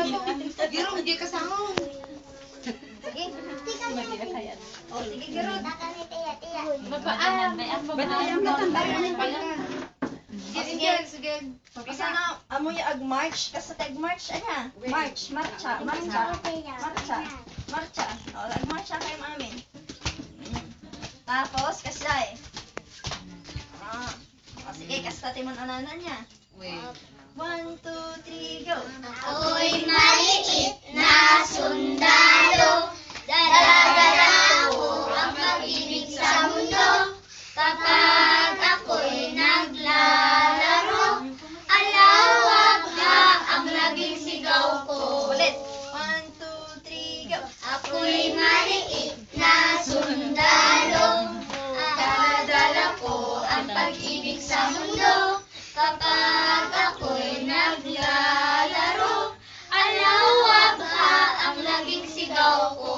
Girong, di kasangong. Sige. O, sige, girong. Sige, sige. Kasi na, amo yung ag-march. Kasi tag-march, ano? March, marcha. O, ag-marcha kayo mamin. Tapos, kasay. O, sige, kasay mo na niya. Wait. 1, 2, 3, go! Ako'y maliit na sundalo, dala-dala ko ang pag-ibig sa mundo. Kapag ako'y naglalaro, alawak ha ang laging sigaw ko. Ulit. 1, 2, 3, go! Ako'y maliit na sundalo, dala-dala ko ang pag-ibig sa mundo. Kapag ako'y naglalaro, alawak ha ang laging sigaw ko.